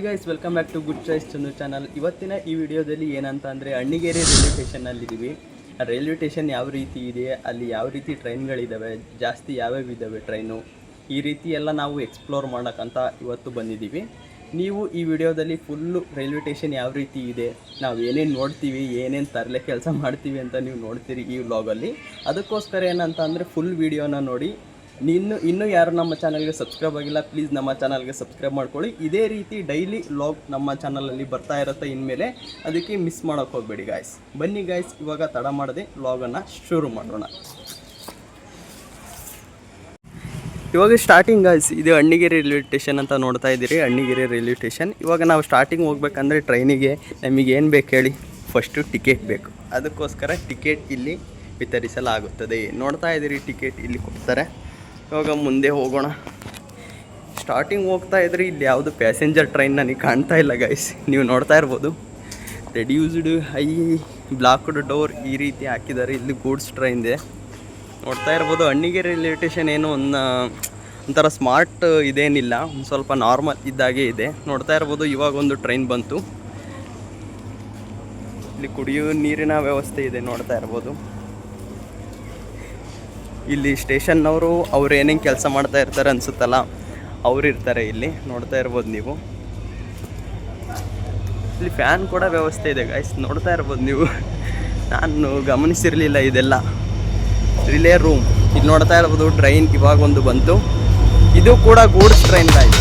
Hi guys, welcome back to good choice Chandu channel. ಇವತ್ತಿನ ಈ ವಿಡಿಯೋದಲ್ಲಿ ಏನಂತ ಅಂದರೆ ಅಣ್ಣಿಗೇರಿ ರೈಲ್ವೆ ಸ್ಟೇಷನ್ನಲ್ಲಿದ್ದೀವಿ. ಆ ರೈಲ್ವೆ ಸ್ಟೇಷನ್ ಯಾವ ರೀತಿ ಇದೆ, ಅಲ್ಲಿ ಯಾವ ರೀತಿ ಟ್ರೈನ್ಗಳಿದ್ದಾವೆ, ಜಾಸ್ತಿ ಯಾವ್ಯಾವ ಇದ್ದಾವೆ ಟ್ರೈನು, ಈ ರೀತಿ ಎಲ್ಲ ನಾವು ಎಕ್ಸ್ಪ್ಲೋರ್ ಮಾಡೋಕ್ಕಂತ ಇವತ್ತು ಬಂದಿದ್ದೀವಿ. ನೀವು ಈ ವಿಡಿಯೋದಲ್ಲಿ ಫುಲ್ಲು ರೈಲ್ವೆ ಸ್ಟೇಷನ್ ಯಾವ ರೀತಿ ಇದೆ, ನಾವು ಏನೇನು ನೋಡ್ತೀವಿ, ಏನೇನು ತರಲೆ ಕೆಲಸ ಮಾಡ್ತೀವಿ ಅಂತ ನೀವು ನೋಡ್ತೀರಿ ಈ ವ್ಲಾಗಲ್ಲಿ. ಅದಕ್ಕೋಸ್ಕರ ಏನಂತ ಅಂದರೆ ಫುಲ್ ವೀಡಿಯೋನ ನೋಡಿ. ಇನ್ನೂ ಯಾರು ನಮ್ಮ ಚಾನಲ್ಗೆ ಸಬ್ಸ್ಕ್ರೈಬ್ ಆಗಿಲ್ಲ, ಪ್ಲೀಸ್ ನಮ್ಮ ಚಾನಲ್ಗೆ ಸಬ್ಸ್ಕ್ರೈಬ್ ಮಾಡ್ಕೊಳ್ಳಿ. ಇದೇ ರೀತಿ ಡೈಲಿ ವ್ಲಾಗ್ ನಮ್ಮ ಚಾನಲಲ್ಲಿ ಬರ್ತಾ ಇರುತ್ತೆ ಇನ್ಮೇಲೆ, ಅದಕ್ಕೆ ಮಿಸ್ ಮಾಡೋಕ್ಕೆ ಹೋಗಬೇಡಿ ಗಾಯ್ಸ್. ಬನ್ನಿ ಗಾಯ್ಸ್, ಇವಾಗ ತಡ ಮಾಡದೆ ವ್ಲಾಗನ್ನು ಶುರು ಮಾಡೋಣ. ಇವಾಗ ಸ್ಟಾರ್ಟಿಂಗ್ ಗಾಯ್ಸ್, ಇದು ಅಣ್ಣಿಗೇರಿ ರೈಲ್ವೆ ಸ್ಟೇಷನ್ ಅಂತ ನೋಡ್ತಾ ಇದ್ದೀರಿ. Annigeri railway station. ಇವಾಗ ನಾವು ಸ್ಟಾರ್ಟಿಂಗ್ ಹೋಗ್ಬೇಕಂದ್ರೆ ಟ್ರೈನಿಗೆ ನಮಗೆ ಏನು ಬೇಕು ಹೇಳಿ, ಫಸ್ಟು ಟಿಕೆಟ್ ಬೇಕು. ಅದಕ್ಕೋಸ್ಕರ ಟಿಕೆಟ್ ಇಲ್ಲಿ ವಿತರಿಸಲಾಗುತ್ತದೆ. ನೋಡ್ತಾ ಇದ್ದೀರಿ, ಟಿಕೆಟ್ ಇಲ್ಲಿ ಕೊಡ್ತಾರೆ. ಇವಾಗ ಮುಂದೆ ಹೋಗೋಣ. ಸ್ಟಾರ್ಟಿಂಗ್ ಹೋಗ್ತಾ ಇದ್ರಿ, ಇಲ್ಲಿ ಯಾವುದು ಪ್ಯಾಸೆಂಜರ್ ಟ್ರೈನ್ ನನಗೆ ಕಾಣ್ತಾ ಇಲ್ಲ ಗೈಸ್. ನೀವು ನೋಡ್ತಾ ಇರ್ಬೋದು, ರೆಡ್ಯೂಸ್ಡ್ ಹೈ ಬ್ಲಾಕ್ಡ್ ಡೋರ್ ಈ ರೀತಿ ಹಾಕಿದ್ದಾರೆ. ಇಲ್ಲಿ ಗೂಡ್ಸ್ ಟ್ರೈನ್ ಇದೆ, ನೋಡ್ತಾ ಇರ್ಬೋದು. ಅಣ್ಣಿಗೇರಿ ರೈಲ್ವೆ ಸ್ಟೇಷನ್ ಏನು ಒಂಥರ ಸ್ಮಾರ್ಟ್ ಇದೇನಿಲ್ಲ, ಒಂದು ಸ್ವಲ್ಪ ನಾರ್ಮಲ್ ಇದ್ದಾಗೆ ಇದೆ. ನೋಡ್ತಾ ಇರ್ಬೋದು, ಇವಾಗ ಒಂದು ಟ್ರೈನ್ ಬಂತು. ಇಲ್ಲಿ ಕುಡಿಯುವ ನೀರಿನ ವ್ಯವಸ್ಥೆ ಇದೆ, ನೋಡ್ತಾ ಇರ್ಬೋದು. ಇಲ್ಲಿ ಸ್ಟೇಷನ್ನವರು ಅವ್ರು ಏನೇನು ಕೆಲಸ ಮಾಡ್ತಾ ಇರ್ತಾರೆ ಅನಿಸುತ್ತಲ್ಲ, ಅವ್ರು ಇರ್ತಾರೆ ಇಲ್ಲಿ. ನೋಡ್ತಾ ಇರ್ಬೋದು ನೀವು. ಇಲ್ಲಿ ಫ್ಯಾನ್ ಕೂಡ ವ್ಯವಸ್ಥೆ ಇದೆ ಗೈಸ್, ನೋಡ್ತಾ ಇರ್ಬೋದು ನೀವು. ನಾನು ಗಮನಿಸಿರಲಿಲ್ಲ ಇದೆಲ್ಲ. ರಿಲೇ ರೂಮ್ ಇಲ್ಲಿ ನೋಡ್ತಾ ಇರ್ಬೋದು. ಟ್ರೈನ್ ಇವಾಗ ಒಂದು ಬಂತು, ಇದು ಕೂಡ ಗೂಡ್ಸ್ ಟ್ರೈನ್ ಗೈಸ್.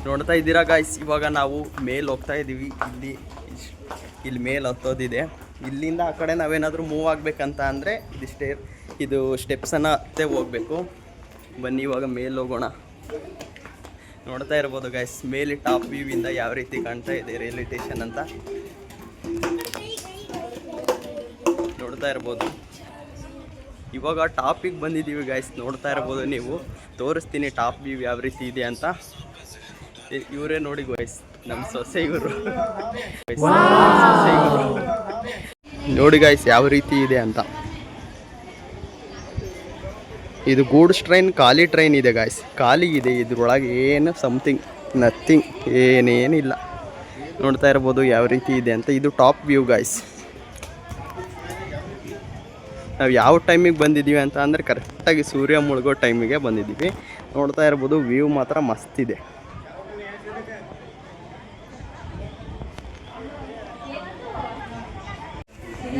ನೋಡ್ತಾ ಇದ್ದೀರಾ ಗಾಯ್ಸ್, ಇವಾಗ ನಾವು ಮೇಲೆ ಹೋಗ್ತಾ ಇದ್ದೀವಿ. ಇಲ್ಲಿ ಮೇಲೆ ಹತ್ತೋದಿದೆ. ಇಲ್ಲಿಂದ ಆ ಕಡೆ ನಾವೇನಾದರೂ ಮೂವ್ ಆಗಬೇಕಂತ ಅಂದರೆ ಇದು ಸ್ಟೆಪ್ಸನ್ನು ಹತ್ತೇ ಹೋಗಬೇಕು. ಬನ್ನಿ ಇವಾಗ ಮೇಲೆ ಹೋಗೋಣ. ನೋಡ್ತಾ ಇರ್ಬೋದು ಗಾಯ್ಸ್, ಮೇಲೆ ಟಾಪ್ ವ್ಯೂವಿಂದ ಯಾವ ರೀತಿ ಕಾಣ್ತಾ ಇದೆ ರೈಲ್ವೆ ಸ್ಟೇಷನ್ ಅಂತ ನೋಡ್ತಾ ಇರ್ಬೋದು. ಇವಾಗ ಟಾಪಿಗೆ ಬಂದಿದ್ದೀವಿ ಗಾಯ್ಸ್, ನೋಡ್ತಾ ಇರ್ಬೋದು ನೀವು. ತೋರಿಸ್ತೀನಿ ಟಾಪ್ ವ್ಯೂ ಯಾವ ರೀತಿ ಇದೆ ಅಂತ. ಇವರೇ ನೋಡಿ ಗಾಯ್ಸ್, ನಮ್ಮ ಸೊಸೆ ಇವರು. ನೋಡಿ ಗಾಯ್ಸ್ ಯಾವ ರೀತಿ ಇದೆ ಅಂತ. ಇದು ಗೂಡ್ಸ್ ಟ್ರೈನ್, ಖಾಲಿ ಟ್ರೈನ್ ಇದೆ ಗಾಯ್ಸ್, ಖಾಲಿ ಇದೆ. ಇದ್ರೊಳಗೆ ಏನು ನಥಿಂಗ್ ಏನೇನಿಲ್ಲ. ನೋಡ್ತಾ ಇರ್ಬೋದು ಯಾವ ರೀತಿ ಇದೆ ಅಂತ. ಇದು ಟಾಪ್ ವ್ಯೂ ಗಾಯ್ಸ್. ನಾವು ಯಾವ ಟೈಮಿಗೆ ಬಂದಿದ್ದೀವಿ ಅಂತ ಅಂದರೆ ಕರೆಕ್ಟಾಗಿ ಸೂರ್ಯ ಮುಳುಗೋ ಟೈಮಿಗೆ ಬಂದಿದ್ದೀವಿ. ನೋಡ್ತಾ ಇರ್ಬೋದು, ವ್ಯೂ ಮಾತ್ರ ಮಸ್ತ್ ಇದೆ.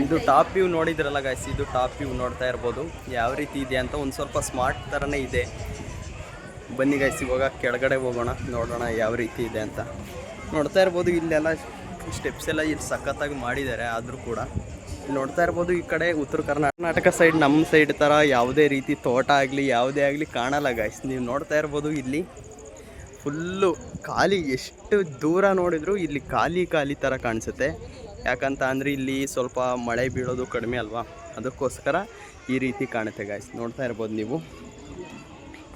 ಇದು ಟಾಪ್ ವ್ಯೂ ನೋಡಿದ್ರಲ್ಲ ಗಾಯ್ಸ್, ಇದು ಟಾಪ್ ವ್ಯೂ ನೋಡ್ತಾ ಇರ್ಬೋದು ಯಾವ ರೀತಿ ಇದೆ ಅಂತ. ಒಂದು ಸ್ವಲ್ಪ ಸ್ಮಾರ್ಟ್ ಥರನೇ ಇದೆ. ಬನ್ನಿ ಗಾಯ್ಸ್, ಇವಾಗ ಕೆಳಗಡೆ ಹೋಗೋಣ, ನೋಡೋಣ ಯಾವ ರೀತಿ ಇದೆ ಅಂತ. ನೋಡ್ತಾ ಇರ್ಬೋದು, ಇಲ್ಲೆಲ್ಲ ಸ್ಟೆಪ್ಸ್ ಎಲ್ಲ ಇಲ್ಲಿ ಸಖತ್ತಾಗಿ ಮಾಡಿದ್ದಾರೆ. ಆದರೂ ಕೂಡ ಇಲ್ಲಿ ನೋಡ್ತಾ ಇರ್ಬೋದು, ಈ ಕಡೆ ಉತ್ತರ ಕರ್ನಾಟಕ ಸೈಡ್, ನಮ್ಮ ಸೈಡ್ ಥರ ಯಾವುದೇ ರೀತಿ ತೋಟ ಆಗಲಿ ಯಾವುದೇ ಆಗಲಿ ಕಾಣಲ್ಲ ಗಾಯ್ಸ್. ನೀವು ನೋಡ್ತಾ ಇರ್ಬೋದು, ಇಲ್ಲಿ ಫುಲ್ಲು ಖಾಲಿ. ಎಷ್ಟು ದೂರ ನೋಡಿದರೂ ಇಲ್ಲಿ ಖಾಲಿ ಥರ ಕಾಣಿಸುತ್ತೆ. ಯಾಕಂತ ಅಂದರೆ ಇಲ್ಲಿ ಸ್ವಲ್ಪ ಮಳೆ ಬೀಳೋದು ಕಡಿಮೆ ಅಲ್ವಾ, ಅದಕ್ಕೋಸ್ಕರ ಈ ರೀತಿ ಕಾಣುತ್ತೆ ಗಾಯ್ಸ್. ನೋಡ್ತಾ ಇರ್ಬೋದು ನೀವು,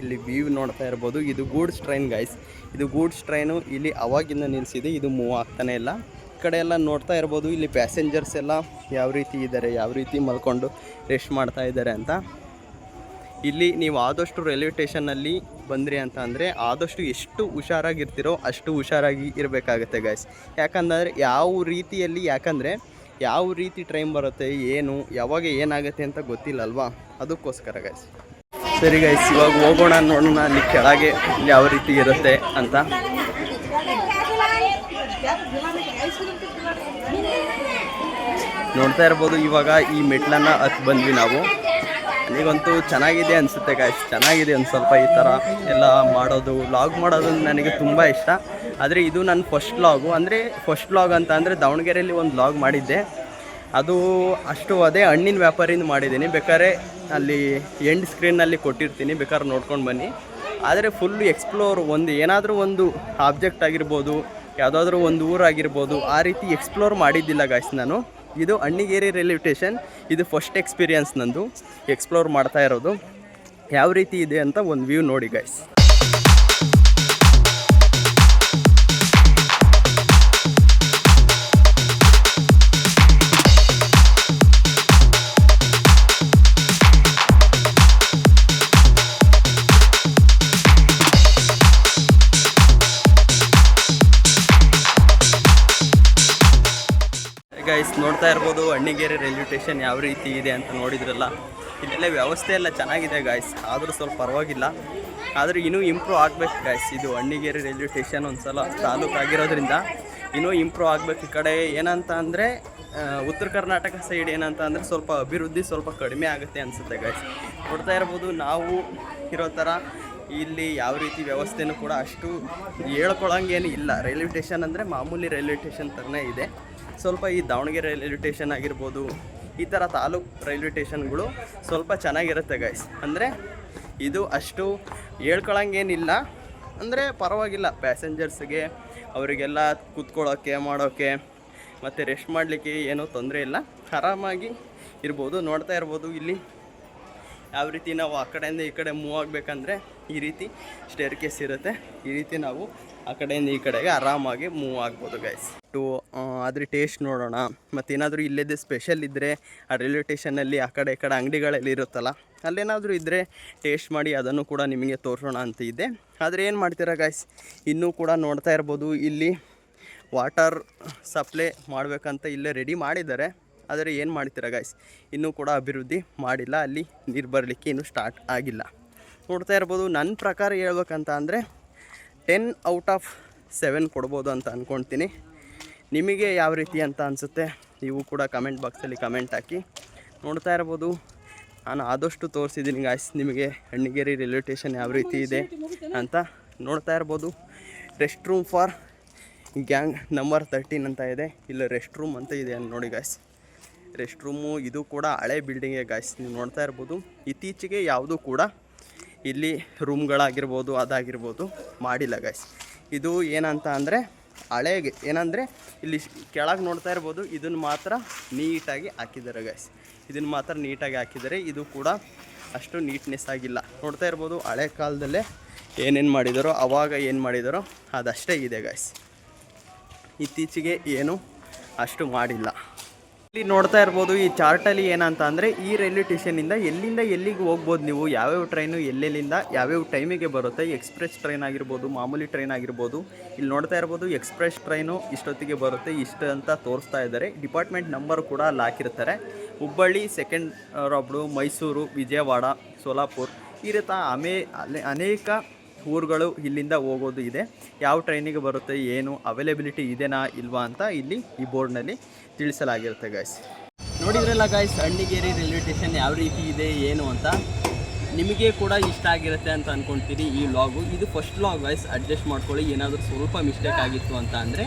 ಇಲ್ಲಿ ವ್ಯೂ ನೋಡ್ತಾ ಇರ್ಬೋದು. ಇದು ಗೂಡ್ಸ್ ಟ್ರೈನ್ ಗಾಯ್ಸ್. ಇದು ಗೂಡ್ಸ್ ಟ್ರೈನು ಇಲ್ಲಿ ಅವಾಗಿಂದ ನಿಲ್ಲಿಸಿದೆ, ಇದು ಮೂವ್ ಆಗ್ತಾನೆ ಇಲ್ಲ. ಈ ಕಡೆ ಎಲ್ಲ ನೋಡ್ತಾ ಇರ್ಬೋದು, ಇಲ್ಲಿ ಪ್ಯಾಸೆಂಜರ್ಸ್ ಎಲ್ಲ ಯಾವ ರೀತಿ ಇದ್ದಾರೆ, ಯಾವ ರೀತಿ ಮಲ್ಕೊಂಡು ರೆಸ್ಟ್ ಮಾಡ್ತಾ ಇದ್ದಾರೆ ಅಂತ. ಇಲ್ಲಿ ನೀವು ಆದಷ್ಟು ರೈಲ್ವೆ ಸ್ಟೇಷನ್ನಲ್ಲಿ ಬಂದ್ರಿ ಅಂತ ಅಂದರೆ ಆದಷ್ಟು ಎಷ್ಟು ಹುಷಾರಾಗಿರ್ತೀರೋ ಅಷ್ಟು ಹುಷಾರಾಗಿ ಇರಬೇಕಾಗತ್ತೆ ಗಾಯ್ಸ್. ಯಾಕಂದರೆ ಯಾವ ರೀತಿ ಟ್ರೈನ್ ಬರುತ್ತೆ, ಏನು ಯಾವಾಗ ಏನಾಗುತ್ತೆ ಅಂತ ಗೊತ್ತಿಲ್ಲ ಅಲ್ವಾ, ಅದಕ್ಕೋಸ್ಕರ ಗಾಯ್ಸ್. ಸರಿ ಗಾಯ್ಸ್, ಇವಾಗ ಹೋಗೋಣ, ನೋಡೋಣ ಅಲ್ಲಿ ಕೆಳಗೆ ಯಾವ ರೀತಿ ಇರುತ್ತೆ ಅಂತ. ನೋಡ್ತಾ ಇರ್ಬೋದು, ಇವಾಗ ಈ ಮೆಟ್ಲನ್ನು ಹತ್ತಿ ಬಂದ್ವಿ ನಾವು. ನನಗಂತೂ ಚೆನ್ನಾಗಿದೆ ಅನಿಸುತ್ತೆ ಗಾಯ್ಸ್, ಚೆನ್ನಾಗಿದೆ. ಒಂದು ಸ್ವಲ್ಪ ಈ ಥರ ಎಲ್ಲ ಮಾಡೋದು, ವ್ಲಾಗ್ ಮಾಡೋದು ನನಗೆ ತುಂಬ ಇಷ್ಟ. ಆದರೆ ಇದು ನನ್ನ ಫಸ್ಟ್ ವ್ಲಾಗ್ ಅಂತ ಅಂದರೆ ದಾವಣಗೆರೆಯಲ್ಲಿ ಒಂದು ವ್ಲಾಗ್ ಮಾಡಿದ್ದೆ. ಅದು ಅದೇ ಹಣ್ಣಿನ ವ್ಯಾಪಾರಿಂದ ಮಾಡಿದ್ದೀನಿ. ಬೇಕಾದ್ರೆ ಅಲ್ಲಿ ಎಂಡ್ ಸ್ಕ್ರೀನಲ್ಲಿ ಕೊಟ್ಟಿರ್ತೀನಿ, ಬೇಕಾದ್ರೆ ನೋಡ್ಕೊಂಡು ಬನ್ನಿ. ಆದರೆ ಫುಲ್ಲು ಎಕ್ಸ್ಪ್ಲೋರ್, ಏನಾದರೂ ಒಂದು ಆಬ್ಜೆಕ್ಟ್ ಆಗಿರ್ಬೋದು, ಯಾವುದಾದ್ರೂ ಒಂದು ಊರಾಗಿರ್ಬೋದು, ಆ ರೀತಿ ಎಕ್ಸ್ಪ್ಲೋರ್ ಮಾಡಿದ್ದಿಲ್ಲ ಗಾಯ್ಸ್ ನಾನು. ಇದು ಅಣ್ಣಿಗೇರಿ ರೈಲ್ವೆ ಸ್ಟೇಷನ್, ಇದು ಫಸ್ಟ್ ಎಕ್ಸ್ಪೀರಿಯನ್ಸ್ ನಂದು ಎಕ್ಸ್ಪ್ಲೋರ್ ಮಾಡ್ತಾ ಇರೋದು. ಯಾವ ರೀತಿ ಇದೆ ಅಂತ ಒಂದು ವ್ಯೂ ನೋಡಿ ಗಾಯ್ಸ್. ನೋಡ್ತಾ ಇರ್ಬೋದು ಅಣ್ಣಿಗೇರಿ ರೈಲ್ವೆ ಸ್ಟೇಷನ್ ಯಾವ ರೀತಿ ಇದೆ ಅಂತ ನೋಡಿದ್ರಲ್ಲ. ಇಲ್ಲೆಲ್ಲ ವ್ಯವಸ್ಥೆ ಎಲ್ಲ ಚೆನ್ನಾಗಿದೆ ಗಾಯ್ಸ್, ಆದರೂ ಸ್ವಲ್ಪ ಪರವಾಗಿಲ್ಲ. ಆದರೆ ಇನ್ನೂ ಇಂಪ್ರೂವ್ ಆಗಬೇಕು ಗಾಯ್ಸ್. ಇದು ಅಣ್ಣಿಗೇರಿ ರೈಲ್ವೆ ಸ್ಟೇಷನ್ ಒಂದು ಸಲ ತಾಲೂಕು ಆಗಿರೋದ್ರಿಂದ ಇನ್ನೂ ಇಂಪ್ರೂವ್ ಆಗಬೇಕು. ಈ ಕಡೆ ಏನಂತ ಅಂದರೆ ಉತ್ತರ ಕರ್ನಾಟಕ ಸೈಡ್ ಏನಂತ ಅಂದರೆ ಸ್ವಲ್ಪ ಅಭಿವೃದ್ಧಿ ಸ್ವಲ್ಪ ಕಡಿಮೆ ಆಗುತ್ತೆ ಅನಿಸುತ್ತೆ ಗಾಯ್ಸ್. ನೋಡ್ತಾ ಇರ್ಬೋದು ನಾವು ಇರೋ ಥರ ಇಲ್ಲಿ ಯಾವ ರೀತಿ ವ್ಯವಸ್ಥೆನೂ ಕೂಡ ಅಷ್ಟು ಹೇಳ್ಕೊಳಂಗೇನು ಇಲ್ಲ. ರೈಲ್ವೆ ಸ್ಟೇಷನ್ ಅಂದರೆ ಮಾಮೂಲಿ ರೈಲ್ವೆ ಸ್ಟೇಷನ್ ಥರನೇ ಇದೆ. ಸ್ವಲ್ಪ ಈ ದಾವಣಗೆರೆ ರೈಲ್ವೆ ಸ್ಟೇಷನ್ ಆಗಿರ್ಬೋದು, ಈ ಥರ ತಾಲೂಕು ರೈಲ್ವೆ ಸ್ಟೇಷನ್ಗಳು ಸ್ವಲ್ಪ ಚೆನ್ನಾಗಿರುತ್ತೆ ಗೈಸ್. ಅಂದರೆ ಇದು ಅಷ್ಟು ಹೇಳ್ಕೊಳಂಗೇನಿಲ್ಲ, ಅಂದರೆ ಪರವಾಗಿಲ್ಲ. ಪ್ಯಾಸೆಂಜರ್ಸ್ಗೆ ಅವರಿಗೆಲ್ಲ ಕೂತ್ಕೊಳ್ಳೋಕ್ಕೆ ಮಾಡೋಕ್ಕೆ ಮತ್ತು ರೆಸ್ಟ್ ಮಾಡಲಿಕ್ಕೆ ಏನೂ ತೊಂದರೆ ಇಲ್ಲ, ಆರಾಮಾಗಿ ಇರ್ಬೋದು. ನೋಡ್ತಾ ಇರ್ಬೋದು ಇಲ್ಲಿ ಯಾವ ರೀತಿ ನಾವು ಆ ಕಡೆಯಿಂದ ಈ ಕಡೆ ಮೂವ್ ಆಗಬೇಕಂದ್ರೆ ಈ ರೀತಿ ಸ್ಟೇರ್ ಕೇಸ್ ಇರುತ್ತೆ. ಈ ರೀತಿ ನಾವು ಆ ಕಡೆಯಿಂದ ಈ ಕಡೆಗೆ ಆರಾಮಾಗಿ ಮೂವ್ ಆಗ್ಬೋದು ಗೈಸ್. ಅದ್ರ ಟೇಸ್ಟ್ ನೋಡೋಣ. ಮತ್ತು ಏನಾದರೂ ಇಲ್ಲದೇ ಸ್ಪೆಷಲ್ ಇದ್ದರೆ ಆ ರೈಲ್ವೆ ಸ್ಟೇಷನಲ್ಲಿ ಆ ಕಡೆ ಈ ಕಡೆ ಅಂಗಡಿಗಳಲ್ಲಿ ಇರುತ್ತಲ್ಲ, ಅಲ್ಲೇನಾದರೂ ಇದ್ದರೆ ಟೇಸ್ಟ್ ಮಾಡಿ ಅದನ್ನು ಕೂಡ ನಿಮಗೆ ತೋರಿಸೋಣ ಅಂತ ಇದೆ. ಆದರೆ ಏನು ಮಾಡ್ತೀರಾ ಗೈಸ್, ಇನ್ನೂ ಕೂಡ ನೋಡ್ತಾ ಇರ್ಬೋದು ಇಲ್ಲಿ ವಾಟರ್ ಸಪ್ಲೈ ಮಾಡಬೇಕಂತ ಇಲ್ಲೇ ರೆಡಿ ಮಾಡಿದ್ದಾರೆ. ಆದರೆ ಏನು ಮಾಡ್ತೀರಾ ಗೈಸ್, ಇನ್ನೂ ಕೂಡ ಅಭಿವೃದ್ಧಿ ಮಾಡಿಲ್ಲ, ಅಲ್ಲಿ ನೀರು ಬರಲಿಕ್ಕೆ ಇನ್ನೂ ಸ್ಟಾರ್ಟ್ ಆಗಿಲ್ಲ. ನೋಡ್ತಾ ಇರ್ಬೋದು. ನನ್ನ ಪ್ರಕಾರ ಹೇಳ್ಬೇಕಂತ ಅಂದರೆ 10/7 ಕೊಡ್ಬೋದು ಅಂತ ಅಂದ್ಕೊಳ್ತೀನಿ. ನಿಮಗೆ ಯಾವ ರೀತಿ ಅಂತ ಅನಿಸುತ್ತೆ ನೀವು ಕೂಡ ಕಮೆಂಟ್ ಬಾಕ್ಸಲ್ಲಿ ಕಮೆಂಟ್ ಹಾಕಿ. ನೋಡ್ತಾ ಇರ್ಬೋದು ನಾನು ಆದಷ್ಟು ತೋರಿಸಿದ್ದೀನಿ ಗಾಯ್ಸ್ ನಿಮಗೆ ಅಣ್ಣಿಗೇರಿ ರೈಲ್ವೆ ಸ್ಟೇಷನ್ ಯಾವ ರೀತಿ ಇದೆ ಅಂತ. ನೋಡ್ತಾ ಇರ್ಬೋದು rest room for gang number 13 ಅಂತ ಇದೆ. ಇಲ್ಲಿ ರೆಸ್ಟ್ ರೂಮ್ ಅಂತ ಇದೆ ನೋಡಿ ಗಾಯ್ಸ್. ರೆಸ್ಟ್ ರೂಮು ಇದು ಕೂಡ ಹಳೆ ಬಿಲ್ಡಿಂಗೇ ಗಾಯ್ಸ್. ನೀವು ನೋಡ್ತಾ ಇರ್ಬೋದು ಇತ್ತೀಚೆಗೆ ಯಾವುದೂ ಕೂಡ ಇಲ್ಲಿ ರೂಮ್ಗಳಾಗಿರ್ಬೋದು ಅದಾಗಿರ್ಬೋದು ಮಾಡಿಲ್ಲ ಗಾಯ್ಸ್. ಇದು ಏನಂತ ಅಂದರೆ ಹಳೆಗೆ ಏನಂದರೆ ಇಲ್ಲಿ ಕೆಳಗೆ ನೋಡ್ತಾ ಇರ್ಬೋದು ಇದನ್ನು ಮಾತ್ರ ನೀಟಾಗಿ ಹಾಕಿದ್ದಾರೆ ಗಾಯ್ಸ್. ಇದನ್ನು ಮಾತ್ರ ನೀಟಾಗಿ ಹಾಕಿದ್ದಾರೆ. ಇದು ಕೂಡ ಅಷ್ಟು ನೀಟ್ನೆಸ್ ಆಗಿಲ್ಲ. ನೋಡ್ತಾ ಇರ್ಬೋದು ಹಳೆ ಕಾಲದಲ್ಲೇ ಏನೇನು ಮಾಡಿದಾರೋ ಆವಾಗ ಏನು ಮಾಡಿದಾರೋ ಅದಷ್ಟೇ ಇದೆ ಗಾಯ್ಸ್. ಇತ್ತೀಚೆಗೆ ಏನು ಅಷ್ಟು ಮಾಡಿಲ್ಲ. ಇಲ್ಲಿ ನೋಡ್ತಾ ಇರ್ಬೋದು ಈ ಚಾರ್ಟಲ್ಲಿ ಏನಂತ ಅಂದರೆ ಈ ರೈಲ್ವೆ ಸ್ಟೇಷನಿಂದ ಎಲ್ಲಿಂದ ಎಲ್ಲಿಗೆ ಹೋಗ್ಬೋದು, ನೀವು ಯಾವ್ಯಾವ ಟ್ರೈನು ಎಲ್ಲೆಲ್ಲಿಂದ ಯಾವ್ಯಾವ ಟೈಮಿಗೆ ಬರುತ್ತೆ. ಎಕ್ಸ್ಪ್ರೆಸ್ ಟ್ರೈನ್ ಆಗಿರ್ಬೋದು, ಮಾಮೂಲಿ ಟ್ರೈನ್ ಆಗಿರ್ಬೋದು. ಇಲ್ಲಿ ನೋಡ್ತಾ ಇರ್ಬೋದು ಎಕ್ಸ್ಪ್ರೆಸ್ ಟ್ರೈನು ಇಷ್ಟೊತ್ತಿಗೆ ಬರುತ್ತೆ ಇಷ್ಟು ಅಂತ ತೋರಿಸ್ತಾ ಇದ್ದಾರೆ. ಡಿಪಾರ್ಟ್ಮೆಂಟ್ ನಂಬರ್ ಕೂಡ ಅಲ್ಲಿ ಹಾಕಿರ್ತಾರೆ. ಹುಬ್ಬಳ್ಳಿ, ಸೆಕೆಂಡ್ ರೋಡು, ಮೈಸೂರು, ವಿಜಯವಾಡ, ಸೋಲಾಪುರ್ ಈ ರೀತಿ ಅನೇಕ ಊರುಗಳು ಇಲ್ಲಿಂದ ಹೋಗೋದು ಇದೆ. ಯಾವ ಟ್ರೈನಿಗೆ ಬರುತ್ತೆ, ಏನು ಅವೈಲೇಬಿಲಿಟಿ ಇದೆನಾ ಇಲ್ವಾ ಅಂತ ಇಲ್ಲಿ ಈ ಬೋರ್ಡ್ನಲ್ಲಿ ತಿಳಿಸಲಾಗಿರುತ್ತೆ ಗಾಯ್ಸ್. ನೋಡಿದ್ರಲ್ಲ ಗಾಯ್ಸ್ ಅಣ್ಣಿಗೇರಿ ರೈಲ್ವೆ ಸ್ಟೇಷನ್ ಯಾವ ರೀತಿ ಇದೆ ಏನು ಅಂತ. ನಿಮಗೆ ಕೂಡ ಇಷ್ಟ ಆಗಿರುತ್ತೆ ಅಂತ ಅಂದ್ಕೊಳ್ತೀನಿ ಈ ವ್ಲಾಗು. ಇದು ಫಸ್ಟ್ ವ್ಲಾಗ್ ಗಾಯ್ಸ್, ಅಡ್ಜಸ್ಟ್ ಮಾಡ್ಕೊಳ್ಳಿ. ಏನಾದರೂ ಸ್ವಲ್ಪ ಮಿಸ್ಟೇಕ್ ಆಗಿತ್ತು ಅಂತ ಅಂದರೆ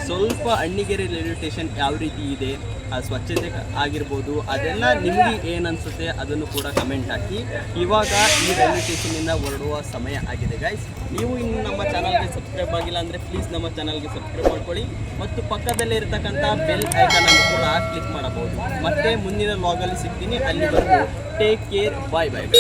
ಸ್ವಲ್ಪ ಅಣ್ಣಿಗೇರಿ ರೈಲ್ವೆ ಸ್ಟೇಷನ್ ಯಾವ ರೀತಿ ಇದೆ, ಆ ಸ್ವಚ್ಛತೆ ಆಗಿರ್ಬೋದು ಅದೆಲ್ಲ ನಿಮಗೆ ಏನು ಅನಿಸುತ್ತೆ ಅದನ್ನು ಕೂಡ ಕಮೆಂಟ್ ಹಾಕಿ. ಇವಾಗ ಈ ರೈಲ್ವೆ ಸ್ಟೇಷನಿಂದ ಹೊರಡುವ ಸಮಯ ಆಗಿದೆ ಗಾಯ್ಸ್. ನೀವು ಇನ್ನು ನಮ್ಮ ಚಾನಲ್ಗೆ ಸಬ್ಸ್ಕ್ರೈಬ್ ಆಗಿಲ್ಲ ಅಂದರೆ ಪ್ಲೀಸ್ ನಮ್ಮ ಚಾನಲ್ಗೆ ಸಬ್ಸ್ಕ್ರೈಬ್ ಮಾಡ್ಕೊಳ್ಳಿ ಮತ್ತು ಪಕ್ಕದಲ್ಲೇ ಇರತಕ್ಕಂಥ ಬೆಲ್ ಐಕಾನನ್ನು ಕೂಡ ಕ್ಲಿಕ್ ಮಾಡಬಹುದು. ಮತ್ತೆ ಮುಂದಿನ ವ್ಲಾಗಲ್ಲಿ ಸಿಗ್ತೀನಿ. ಅಲ್ಲಿವರೆಗೂ ಟೇಕ್ ಕೇರ್, ಬಾಯ್ ಬಾಯ್.